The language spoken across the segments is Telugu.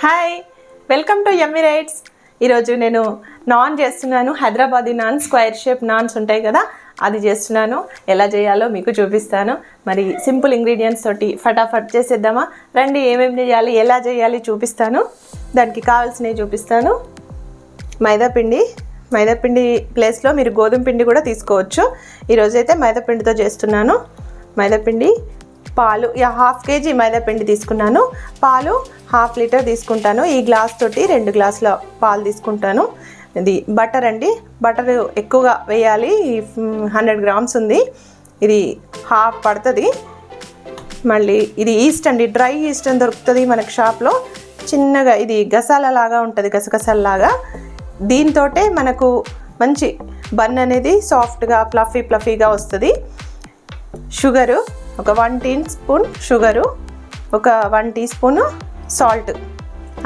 Hi, welcome to yummy rights. ఈరోజు నేను నాన్ చేస్తున్నాను. Hyderabadi non, square shape naans ఉంటాయి కదా, అది చేస్తున్నాను. ఎలా చేయాలో మీకు చూపిస్తాను. మరి సింపుల్ ఇంగ్రీడియంట్స్ తోటి ఫటాఫట్ చేసేద్దామా? రండి, ఏమేమి చేయాలి, ఎలా చేయాలి చూపిస్తాను. దానికి కావాల్సినవి చూపిస్తాను. మైదాపిండి ప్లేస్లో మీరు గోధుమ పిండి కూడా తీసుకోవచ్చు. ఈరోజైతే మైదాపిండితో చేస్తున్నాను. మైదాపిండి, పాలు, 1/2 kg మైదాపిండి తీసుకున్నాను. పాలు 1/2 లీటర్ తీసుకుంటాను. ఈ గ్లాస్ తోటి 2 గ్లాసుల పాలు తీసుకుంటాను. ఇది బటర్ అండి, బటర్ ఎక్కువగా వేయాలి. 100 grams ఉంది, ఇది 1/2 పడుతుంది. మళ్ళీ ఇది ఈస్ట్ అండి, డ్రై ఈస్ట్ అని దొరుకుతుంది మనకి షాప్లో. చిన్నగా ఇది గసాల లాగా ఉంటుంది, గసగసాలలాగా. దీంతో మనకు మంచి బన్ అనేది సాఫ్ట్గా ఫ్లఫీగా వస్తుంది. షుగరు ఒక 1 teaspoon షుగరు, ఒక 1 teaspoon సాల్ట్,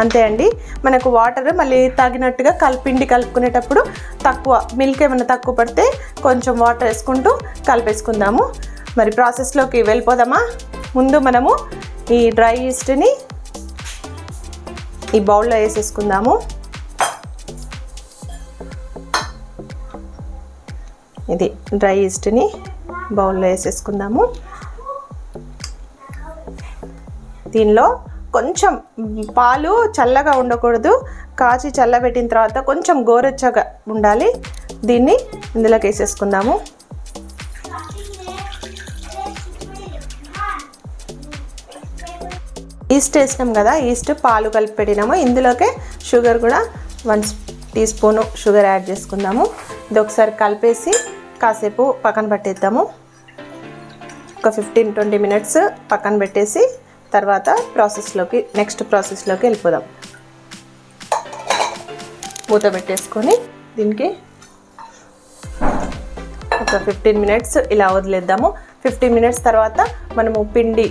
అంతే అండి. మనకు వాటర్ మళ్ళీ తగినట్టుగా పిండి కలుపుకునేటప్పుడు తక్కువ, మిల్క్ ఏమైనా తక్కువ పడితే కొంచెం వాటర్ వేసుకుంటూ కలిపేసుకుందాము. మరి ప్రాసెస్లోకి వెళ్ళిపోదామా? ముందు మనము ఈ డ్రై ఈస్ట్ని ఈ బౌల్లో వేసేసుకుందాము. ఇది డ్రై ఈస్ట్ని బౌల్లో వేసేసుకుందాము. దీనిలో కొంచెం పాలు చల్లగా ఉండకూడదు, కాచి చల్లబెట్టిన తర్వాత కొంచెం గోరెచ్చగా ఉండాలి. దీన్ని ఇందులోకి వేసేసుకుందాము. ఈస్ట్ వేసినాం కదా, ఈస్ట్ పాలు కలిపి పెట్టినాము. ఇందులోకే షుగర్ కూడా 1 teaspoon షుగర్ యాడ్ చేసుకుందాము. ఇది ఒకసారి కలిపేసి కాసేపు పక్కన పెట్టేద్దాము. ఒక 15-20 minutes పక్కన పెట్టేసి తర్వాత నెక్స్ట్ ప్రాసెస్లోకి వెళ్ళిపోదాం. మూత పెట్టేసుకొని దీనికి ఒక 15 minutes ఇలా వదిలేద్దాము. 15 minutes తర్వాత మనము పిండి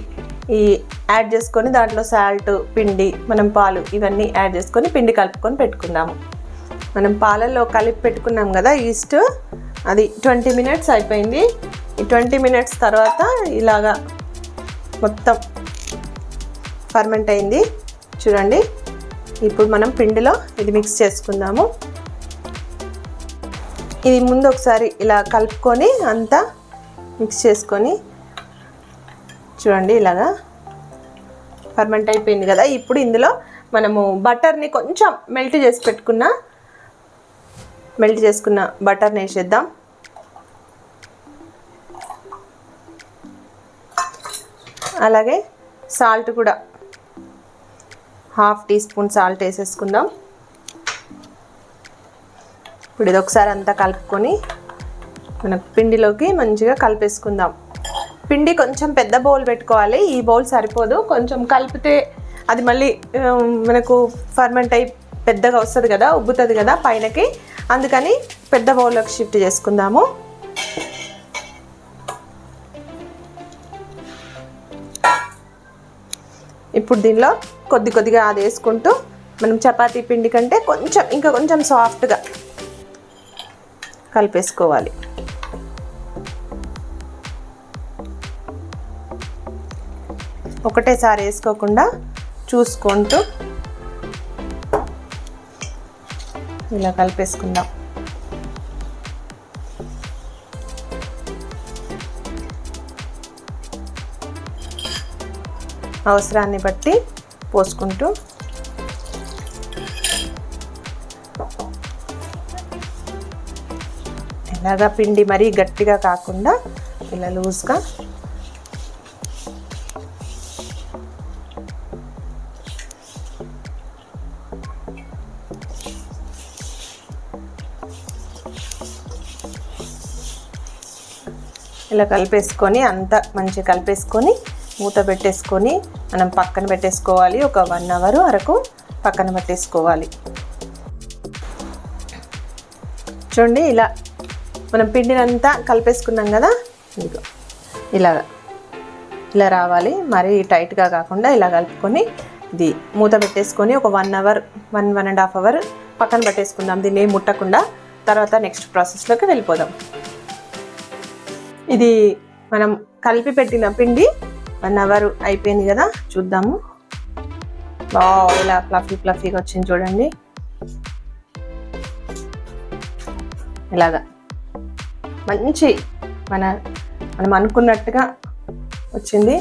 యాడ్ చేసుకొని దాంట్లో సాల్ట్, పిండి, మనం పాలు ఇవన్నీ యాడ్ చేసుకొని పిండి కలుపుకొని పెట్టుకుందాము. మనం పాలల్లో కలిపి పెట్టుకున్నాం కదా ఈస్ట్, అది 20 minutes అయిపోయింది. ఈ 20 minutes తర్వాత ఇలాగా మొత్తం ఫర్మెంట్ అయింది చూడండి. ఇప్పుడు మనం పిండిలో ఇది మిక్స్ చేసుకుందాము. ఇది ముందు ఒకసారి ఇలా కలుపుకొని అంతా మిక్స్ చేసుకొని చూడండి, ఇలాగా ఫర్మెంట్ అయిపోయింది కదా. ఇప్పుడు ఇందులో మనము బటర్ని కొంచెం మెల్ట్ చేసుకున్న బటర్ని వేసేద్దాం. అలాగే సాల్ట్ కూడా 1/2 teaspoon సాల్ట్ వేసేసుకుందాం. ఇప్పుడు ఇది ఒకసారి అంతా కలుపుకొని మన పిండిలోకి మంచిగా కలిపేసుకుందాం. పిండి కొంచెం పెద్ద బౌల్ పెట్టుకోవాలి, ఈ బౌల్ సరిపోదు. కొంచెం కలిపితే అది మళ్ళీ మనకు ఫర్మెంట్ అయి పెద్దగా వస్తుంది కదా, ఉబ్బుతుంది కదా పైనకి. అందుకని పెద్ద బౌల్లోకి షిఫ్ట్ చేసుకుందాము. ఇప్పుడు దీనిలో కొద్దిగా అది వేసుకుంటూ మనం చపాతీ పిండి కంటే ఇంకా కొంచెం సాఫ్ట్గా కలిపేసుకోవాలి. ఒకటేసారి వేసుకోకుండా చూసుకుంటూ ఇలా కలిపేసుకుందాం. అవసరాన్ని బట్టి పోసుకుంటూ ఇలాగా పిండి మరీ గట్టిగా కాకుండా ఇలా లూజ్గా ఇలా కలిపేసుకొని అంతా మంచిగా కలిపేసుకొని మూత పెట్టేసుకొని మనం పక్కన పెట్టేసుకోవాలి. ఒక 1 hour వరకు పక్కన పెట్టేసుకోవాలి. చూడండి, ఇలా మనం పిండినంతా కలిపేసుకున్నాం కదా, ఇదిగో ఇలా రావాలి. మరీ టైట్గా కాకుండా ఇలా కలుపుకొని ఇది మూత పెట్టేసుకొని ఒక 1 hour 1.5 hour పక్కన పెట్టేసుకుందాం. దీన్ని ముట్టకుండా. తర్వాత నెక్స్ట్ ప్రాసెస్లోకి వెళ్ళిపోదాం. ఇది మనం కలిపి పెట్టిన పిండి 1 hour అయిపోయింది కదా, చూద్దాము. ఇలా ఫ్లఫీగా వచ్చింది చూడండి. ఇలాగా మంచి మనం అనుకున్నట్టుగా వచ్చింది.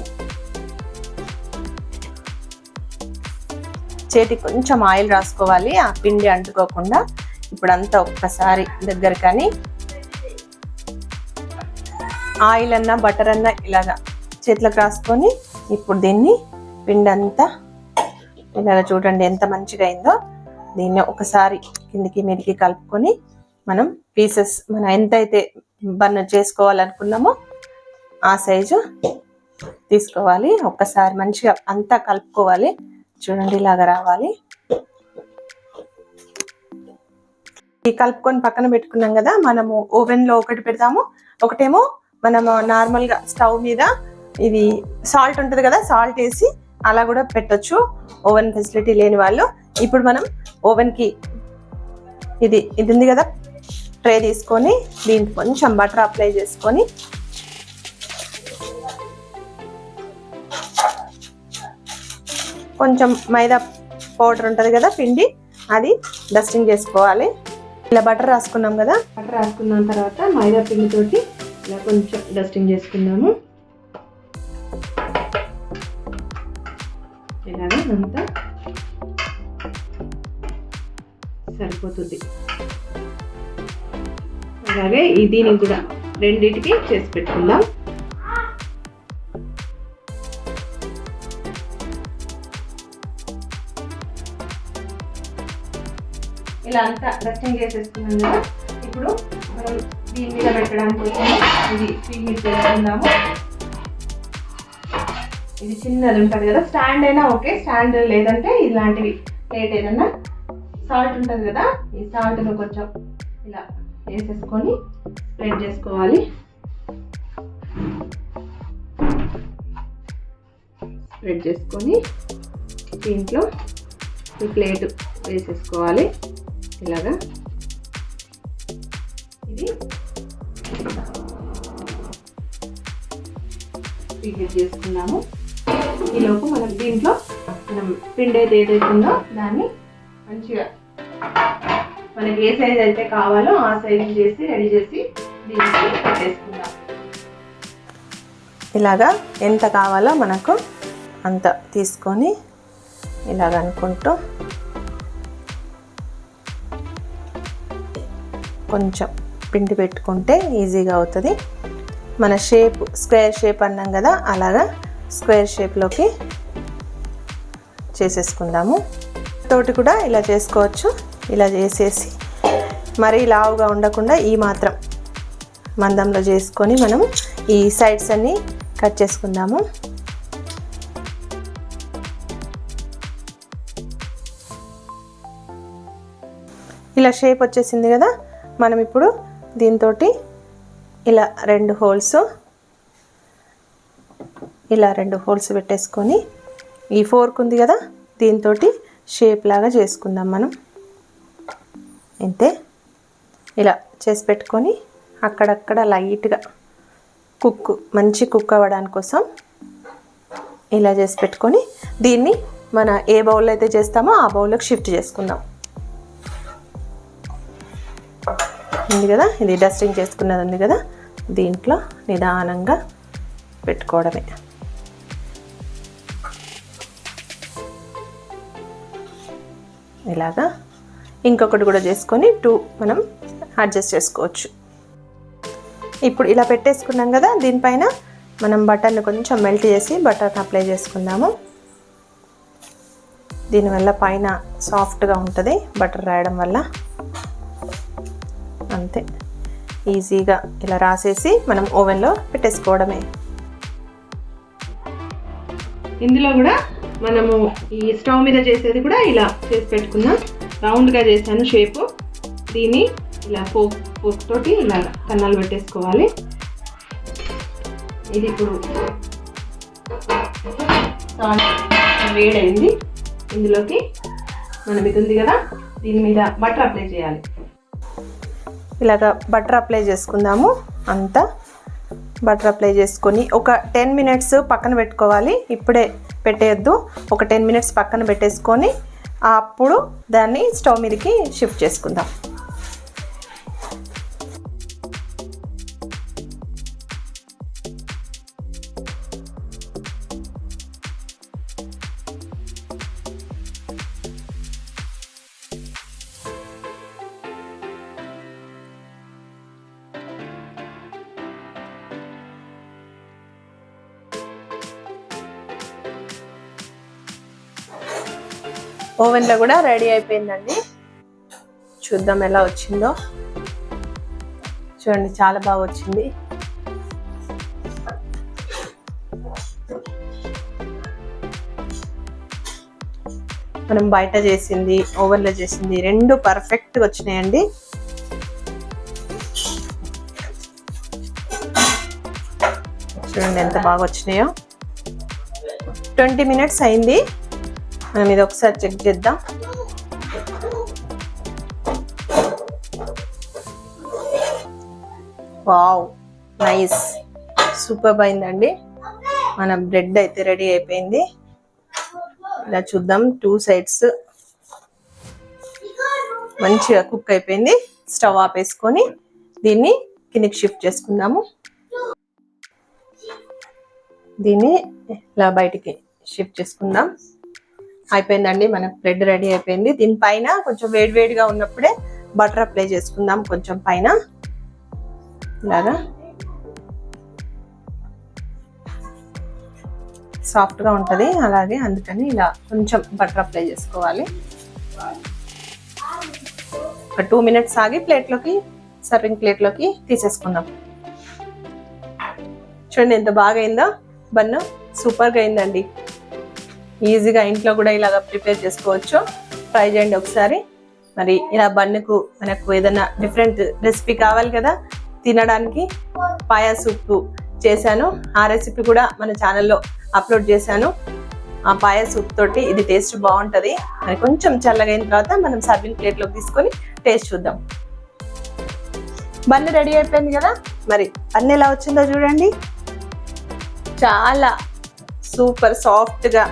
చేతికి కొంచెం ఆయిల్ రాసుకోవాలి, ఆ పిండి అంటుకోకుండా. ఇప్పుడంతా ఒక్కసారి దగ్గరకని ఆయిల్ అన్నా బటర్ అన్నా ఇలాగా చేతులకు రాసుకొని ఇప్పుడు దీన్ని పిండి అంతా ఇలాగ చూడండి ఎంత మంచిగా అయిందో. దీన్ని ఒకసారి కిందికి మీదికి కలుపుకొని మనం పీసెస్ మనం ఎంతైతే బన్ చేసుకోవాలనుకున్నామో ఆ సైజు తీసుకోవాలి. ఒక్కసారి మంచిగా అంతా కలుపుకోవాలి. చూడండి ఇలాగ రావాలి. ఈ కలుపుకొని పక్కన పెట్టుకున్నాం కదా, మనము ఓవెన్లో ఒకటి పెడతాము, ఒకటేమో మనము నార్మల్గా స్టవ్ మీద ఇది సాల్ట్ ఉంటుంది కదా, సాల్ట్ వేసి అలా కూడా పెట్టొచ్చు ఓవెన్ ఫెసిలిటీ లేని వాళ్ళు. ఇప్పుడు మనం ఓవెన్కి ఇది ఉంది కదా ట్రే తీసుకొని దీనికి కొంచెం బటర్ అప్లై చేసుకొని కొంచెం మైదా పౌడర్ ఉంటుంది కదా పిండి, అది డస్టింగ్ చేసుకోవాలి. ఇలా బటర్ రాసుకున్నాం కదా, బటర్ రాసుకున్న తర్వాత మైదా పిండితోటి ఇలా కొంచెం డస్టింగ్ చేసుకున్నాము. ఇలాగే అంతా సరిపోతుంది. అలాగే దీనికి కూడా రెండింటికి చేసి పెట్టుకుందాం. ఇలా అంతా డస్టింగ్ చేసేసుకున్నాం కదా, ఇప్పుడు మనం దీని మీద పెట్టడానికి వచ్చాము. ఇది స్టీల్ మీద చేసుకుందాము. ఇది చిన్నది ఉంటుంది కదా, స్టాండ్ అయినా ఓకే, స్టాండ్ లేదంటే ఇలాంటివి ప్లేట్ ఏదన్నా. సాల్ట్ ఉంటుంది కదా, ఈ సాల్ట్ను కొంచెం ఇలా వేసేసుకొని స్ప్రెడ్ చేసుకోవాలి. స్ప్రెడ్ చేసుకొని దీంట్లో ఈ ప్లేట్ వేసేసుకోవాలి. ఇలాగా ఇది ప్రీహీట్ చేసుకున్నాము. ఈలోపు మనం దీంట్లో మనం పిండి అయితే ఏదైతే ఉందో దాన్ని మంచిగా మనకి ఏ సైజ్ అయితే కావాలో ఆ సైజ్ చేసి రెడీ చేసి దీనికి పెట్టేసుకుందాం. ఇలాగా ఎంత కావాలో మనకు అంత తీసుకొని ఇలాగ అనుకుంటూ కొంచెం పిండి పెట్టుకుంటే ఈజీగా అవుతుంది. మన షేప్ స్క్వేర్ షేప్ అన్నాం కదా, అలాగా స్క్వేర్ షేప్లోకి చేసేసుకుందాము. తోటి కూడా ఇలా చేసుకోవచ్చు. ఇలా చేసేసి మరీ లావుగా ఉండకుండా ఈ మాత్రం మందంలో చేసుకొని మనం ఈ సైడ్స్ అన్నీ కట్ చేసుకుందాము. ఇలా షేప్ వచ్చేసింది కదా, మనం ఇప్పుడు దీంతో ఇలా రెండు హోల్స్ పెట్టేసుకొని ఈ ఫోర్క్ ఉంది కదా దీంతో షేప్ లాగా చేసుకుందాం మనం. ఇంతే, ఇలా చేసి పెట్టుకొని అక్కడక్కడ లైట్గా మంచి కుక్ అవ్వడానికి కోసం ఇలా చేసి పెట్టుకొని దీన్ని మన ఏ బౌల్లో అయితే చేస్తామో ఆ బౌల్లోకి షిఫ్ట్ చేసుకుందాం. ఉంది కదా, ఇది డస్టింగ్ చేసుకున్నది ఉంది కదా, దీంట్లో నిదానంగా పెట్టుకోవడమే. ఇలాగా ఇంకొకటి కూడా చేసుకొని 2 మనం అడ్జస్ట్ చేసుకోవచ్చు. ఇప్పుడు ఇలా పెట్టేసుకున్నాం కదా, దీనిపైన మనం బటర్ని కొంచెం మెల్ట్ చేసి బటర్ని అప్లై చేసుకుందాము. దీనివల్ల పైన సాఫ్ట్గా ఉంటుంది బటర్ రాయడం వల్ల. అంతే, ఈజీగా ఇలా రాసేసి మనం ఓవెన్లో పెట్టేసుకోవడమే. ఇందులో కూడా మనము ఈ స్టవ్ మీద చేసేది కూడా ఇలా చేసి పెట్టుకుందాం. రౌండ్గా చేశాను షేపు. దీన్ని ఇలా ఫోక్ తోటి ఇలా కన్నాలు పెట్టేసుకోవాలి. ఇది ఇప్పుడు వేడైంది. ఇందులోకి మనం ఇది ఉంది కదా, దీని మీద బటర్ అప్లై చేయాలి. ఇలాగ బటర్ అప్లై చేసుకుందాము. అంతా బటర్ అప్లై చేసుకొని ఒక 10 మినిట్స్ పక్కన పెట్టుకోవాలి. ఇప్పుడే పెట్టేయద్దు. ఒక 10 మినిట్స్ పక్కన పెట్టేసుకొని అప్పుడు దాన్ని స్టవ్ మీదకి షిఫ్ట్ చేసుకుందాం. ఓవెన్లో కూడా రెడీ అయిపోయిందండి. చూద్దాం ఎలా వచ్చిందో. చూడండి చాలా బాగా వచ్చింది. మనం బయట చేసింది ఓవెన్లో చేసింది రెండు పర్ఫెక్ట్గా వచ్చినాయండి. చూడండి ఎంత బాగా వచ్చినాయో. 20 మినిట్స్ అయింది. మనం ఇది ఒకసారి చెక్ చేద్దాం. వావ్, నైస్, సూపర్ అయిందండి. మన బ్రెడ్ అయితే రెడీ అయిపోయింది. ఇలా చూద్దాం. 2 సైడ్స్ మంచిగా కుక్ అయిపోయింది. స్టవ్ ఆపేసుకొని దీన్ని కిందికి షిఫ్ట్ చేసుకుందాము. దీన్ని ఇలా బయటికి షిఫ్ట్ చేసుకుందాం. అయిపోయిందండి, మన బ్రెడ్ రెడీ అయిపోయింది. దీనిపైన కొంచెం వేడివేడిగా ఉన్నప్పుడే బటర్ అప్లై చేసుకుందాం. కొంచెం పైన ఇలాగా సాఫ్ట్గా ఉంటుంది, అలాగే అందుకని ఇలా కొంచెం బటర్ అప్లై చేసుకోవాలి. ఒక 2 మినిట్స్ ఆగి ప్లేట్లోకి, సర్వింగ్ ప్లేట్లోకి తీసేసుకుందాం. చూడండి ఎంత బాగా అయిందో. బన్ను సూపర్గా అయిందండి. ఈజీగా ఇంట్లో కూడా ఇలాగ ప్రిపేర్ చేసుకోవచ్చు. ట్రై చేయండి ఒకసారి. మరి ఇలా బన్నుకు మనకు ఏదైనా డిఫరెంట్ రెసిపీ కావాలి కదా తినడానికి, పాయా సూప్ చేశాను. ఆ రెసిపీ కూడా మన ఛానల్లో అప్లోడ్ చేశాను. ఆ పాయా సూప్ తోటి ఇది టేస్ట్ బాగుంటుంది. మరి కొంచెం చల్లగా అయిన తర్వాత మనం సర్వింగ్ ప్లేట్లోకి తీసుకొని టేస్ట్ చూద్దాం. బన్ను రెడీ అయిపోయింది కదా. మరి బన్ను ఎలా వచ్చిందో చూడండి. చాలా సూపర్ సాఫ్ట్గా,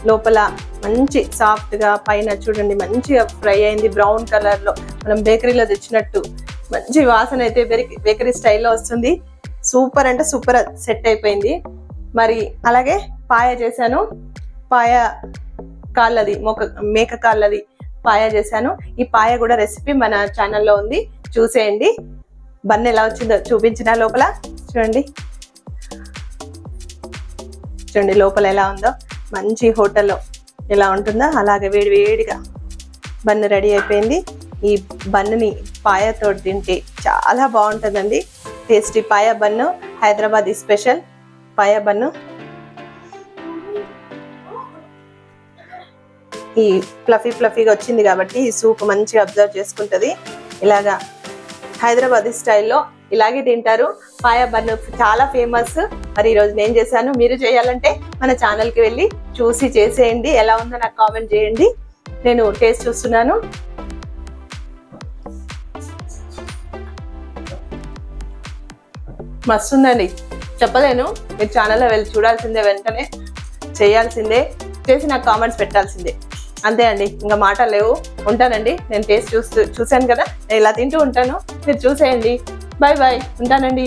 లోపల మంచి సాఫ్ట్గా, పైన చూడండి మంచిగా ఫ్రై అయింది బ్రౌన్ కలర్లో. మనం బేకరీలో తెచ్చినట్టు మంచి వాసన అయితే బేకరీ స్టైల్లో వస్తుంది. సూపర్ అంటే సూపర్ సెట్ అయిపోయింది. మరి అలాగే పాయ చేశాను. పాయ కాళ్ళది, మేక కాళ్ళది పాయ చేశాను. ఈ పాయ కూడా రెసిపీ మన ఛానల్లో ఉంది, చూసేయండి. బన్ ఎలా వచ్చిందో చూపించిన లోపల చూడండి. చూడండి లోపల ఎలా ఉందో. మంచి హోటల్లో ఎలా ఉంటుందో అలాగే వేడివేడిగా బన్ను రెడీ అయిపోయింది. ఈ బన్నుని పాయతో తింటే చాలా బాగుంటుందండి. టేస్టీ పాయ బన్ను, హైదరాబాద్ స్పెషల్ పాయ బన్ను. ఈ ఫ్లఫీగా వచ్చింది కాబట్టి ఈ సూప్ మంచిగా అబ్జర్వ్ చేసుకుంటుంది. ఇలాగా హైదరాబాద్ స్టైల్లో ఇలాగే తింటారు. పాయ బన్ను చాలా ఫేమస్. మరి ఈరోజు నేను చేశాను. మీరు చేయాలంటే మన ఛానల్కి వెళ్ళి చూసి చేసేయండి. ఎలా ఉందో నాకు కామెంట్ చేయండి. నేను టేస్ట్ చూస్తున్నాను. మస్తు ఉందండి, చెప్పలేను. మీరు ఛానల్లో వెళ్ళి చూడాల్సిందే, వెంటనే చేయాల్సిందే, చేసి నాకు కామెంట్స్ పెట్టాల్సిందే. అంతే అండి, ఇంకా మాటలు లేవు. ఉంటానండి. నేను టేస్ట్ చూశాను కదా, నేను ఇలా తింటూ ఉంటాను. మీరు చూసేయండి. బాయ్ బాయ్, ఉంటానండి.